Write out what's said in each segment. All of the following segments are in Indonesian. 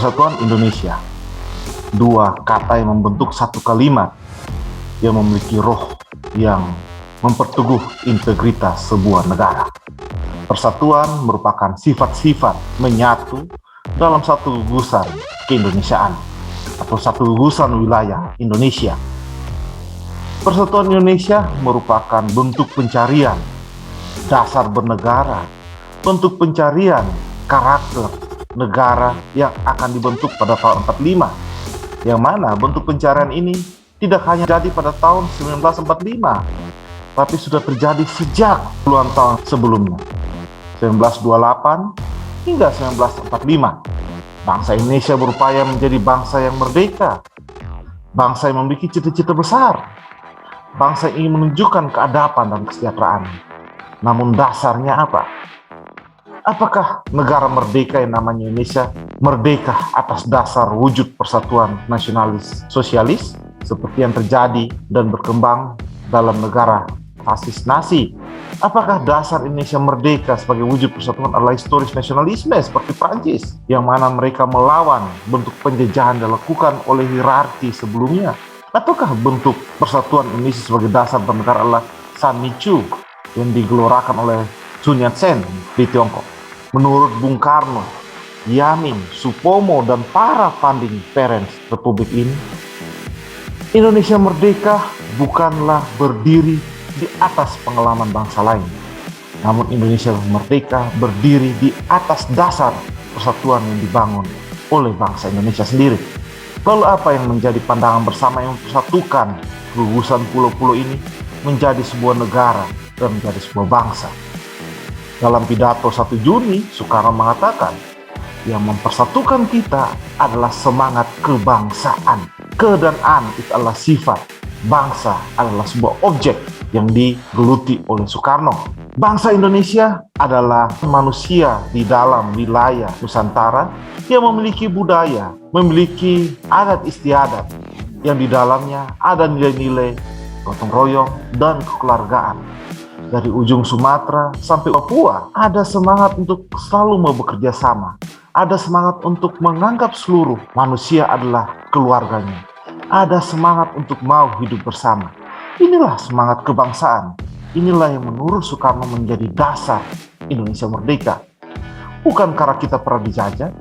Persatuan Indonesia, dua kata yang membentuk satu kalimat yang memiliki roh yang memperteguh integritas sebuah negara. Persatuan merupakan sifat-sifat menyatu dalam satu gugusan keindonesiaan atau satu gugusan wilayah Indonesia. Persatuan Indonesia merupakan bentuk pencarian dasar bernegara, bentuk pencarian karakter negara yang akan dibentuk pada tahun 45, yang mana bentuk pencarian ini tidak hanya terjadi pada tahun 1945, tapi sudah terjadi sejak puluhan tahun sebelumnya, 1928 hingga 1945. Bangsa Indonesia berupaya menjadi bangsa yang merdeka, bangsa yang memiliki cita-cita besar, bangsa yang ingin menunjukkan keadapan dan kesejahteraan. Namun dasarnya apa? Apakah negara merdeka yang namanya Indonesia merdeka atas dasar wujud persatuan nasionalis sosialis seperti yang terjadi dan berkembang dalam negara fasis Nazi? Apakah dasar Indonesia merdeka sebagai wujud persatuan adalah historis nasionalisme seperti Prancis, yang mana mereka melawan bentuk penjajahan yang dilakukan oleh hierarki sebelumnya? Ataukah bentuk persatuan Indonesia sebagai dasar bernegara adalah Sanmichu yang digelorakan oleh Sun Yat-sen di Tiongkok? Menurut Bung Karno, Yamin, Supomo, dan para founding parents Republik ini, Indonesia merdeka bukanlah berdiri di atas pengalaman bangsa lain, namun Indonesia merdeka berdiri di atas dasar persatuan yang dibangun oleh bangsa Indonesia sendiri. Lalu apa yang menjadi pandangan bersama yang mempersatukan gugusan pulau-pulau ini menjadi sebuah negara dan menjadi sebuah bangsa? Dalam pidato 1 Juni, Soekarno mengatakan, yang mempersatukan kita adalah semangat kebangsaan. Ke dan an itu adalah sifat. Bangsa adalah sebuah objek yang digeluti oleh Soekarno. Bangsa Indonesia adalah manusia di dalam wilayah Nusantara yang memiliki budaya, memiliki adat istiadat, yang di dalamnya ada nilai-nilai gotong royong dan kekeluargaan. Dari ujung Sumatera sampai Papua, ada semangat untuk selalu mau bekerja sama. Ada semangat untuk menganggap seluruh manusia adalah keluarganya. Ada semangat untuk mau hidup bersama. Inilah semangat kebangsaan. Inilah yang menurut Soekarno menjadi dasar Indonesia merdeka. Bukan karena kita pernah dijajah,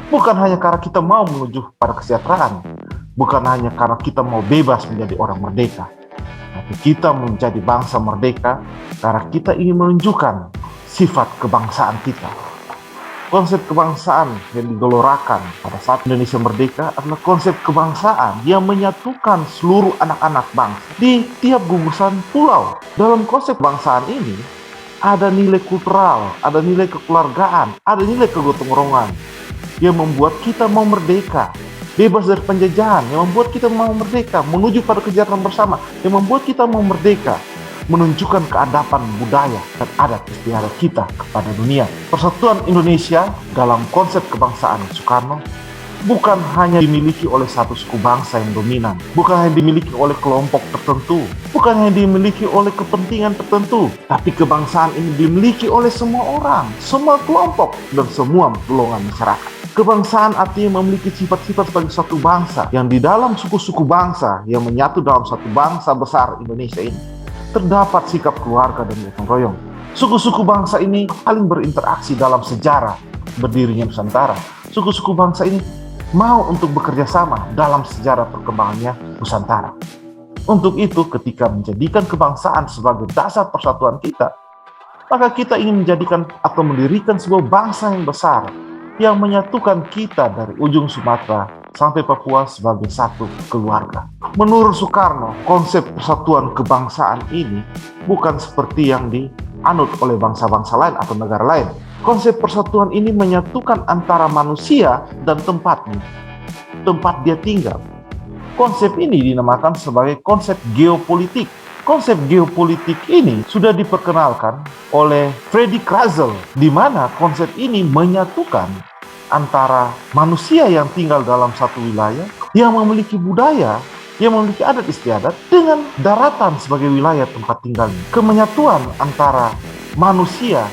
bukan hanya karena kita mau menuju pada kesejahteraan, bukan hanya karena kita mau bebas menjadi orang merdeka, tapi kita menjadi bangsa merdeka karena kita ingin menunjukkan sifat kebangsaan kita. Konsep kebangsaan yang digelorakan pada saat Indonesia merdeka adalah konsep kebangsaan yang menyatukan seluruh anak-anak bangsa di tiap gugusan pulau. Dalam konsep kebangsaan ini ada nilai kultural, ada nilai kekeluargaan, ada nilai kegotong royongan yang membuat kita mau merdeka, bebas dari penjajahan, yang membuat kita mau merdeka, menuju pada kesejahteraan bersama, yang membuat kita mau merdeka, menunjukkan keadapan budaya dan adat istiadat kita kepada dunia. Persatuan Indonesia dalam konsep kebangsaan Soekarno bukan hanya dimiliki oleh satu suku bangsa yang dominan, bukan hanya dimiliki oleh kelompok tertentu, bukan hanya dimiliki oleh kepentingan tertentu, tapi kebangsaan ini dimiliki oleh semua orang, semua kelompok, dan semua golongan masyarakat. Kebangsaan artinya memiliki sifat-sifat sebagai satu bangsa, yang di dalam suku-suku bangsa yang menyatu dalam satu bangsa besar Indonesia ini terdapat sikap keluarga dan gotong royong. Suku-suku bangsa ini saling berinteraksi dalam sejarah berdirinya Nusantara. Suku-suku bangsa ini mau untuk bekerja sama dalam sejarah perkembangannya Nusantara. Untuk itu, ketika menjadikan kebangsaan sebagai dasar persatuan kita, maka kita ingin menjadikan atau mendirikan sebuah bangsa yang besar yang menyatukan kita dari ujung Sumatera sampai Papua sebagai satu keluarga. Menurut Soekarno, konsep persatuan kebangsaan ini bukan seperti yang dianut oleh bangsa-bangsa lain atau negara lain. Konsep persatuan ini menyatukan antara manusia dan tempatnya, tempat dia tinggal. Konsep ini dinamakan sebagai konsep geopolitik. Konsep geopolitik ini sudah diperkenalkan oleh Fredrik Russell, di mana konsep ini menyatukan antara manusia yang tinggal dalam satu wilayah, yang memiliki budaya, yang memiliki adat istiadat, dengan daratan sebagai wilayah tempat tinggalnya. Kemenyatuan antara manusia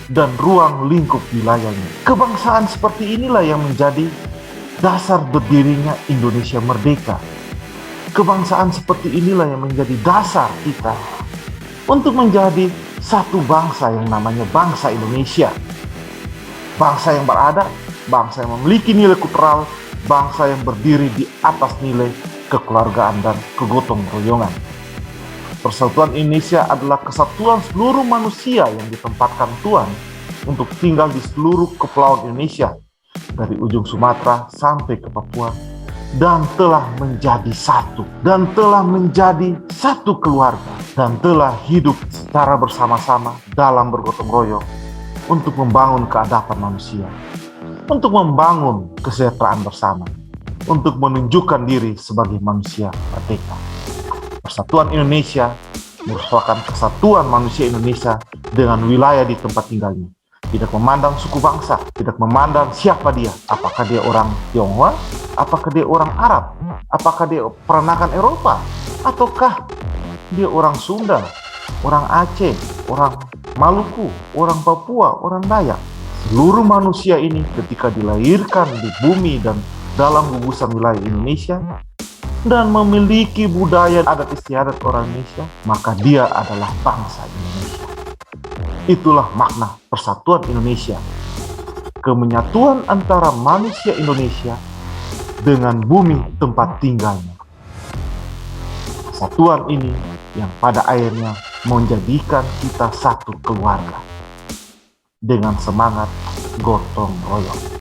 dan ruang lingkup wilayahnya. Kebangsaan seperti inilah yang menjadi dasar berdirinya Indonesia merdeka. Kebangsaan seperti inilah yang menjadi dasar kita untuk menjadi satu bangsa yang namanya bangsa Indonesia. Bangsa yang beradab, bangsa yang memiliki nilai kultural, bangsa yang berdiri di atas nilai kekeluargaan dan kegotong royongan. Persatuan Indonesia adalah kesatuan seluruh manusia yang ditempatkan Tuhan untuk tinggal di seluruh kepulauan Indonesia, dari ujung Sumatera sampai ke Papua, dan telah menjadi satu, dan telah menjadi satu keluarga, dan telah hidup secara bersama-sama dalam bergotong royong untuk membangun keadapan manusia, untuk membangun kesejahteraan bersama, untuk menunjukkan diri sebagai manusia merdeka. Persatuan Indonesia merupakan kesatuan manusia Indonesia dengan wilayah di tempat tinggalnya. Tidak memandang suku bangsa, tidak memandang siapa dia, apakah dia orang Tionghoa, apakah dia orang Arab, apakah dia peranakan Eropa, ataukah dia orang Sunda, orang Aceh, orang Maluku, orang Papua, orang Dayak. Seluruh manusia ini ketika dilahirkan di bumi dan dalam gugusan wilayah Indonesia dan memiliki budaya adat istiadat orang Indonesia, maka dia adalah bangsa Indonesia. Itulah makna persatuan Indonesia, kemenyatuan antara manusia Indonesia dengan bumi tempat tinggalnya. Kesatuan ini yang pada akhirnya menjadikan kita satu keluarga dengan semangat gotong royong.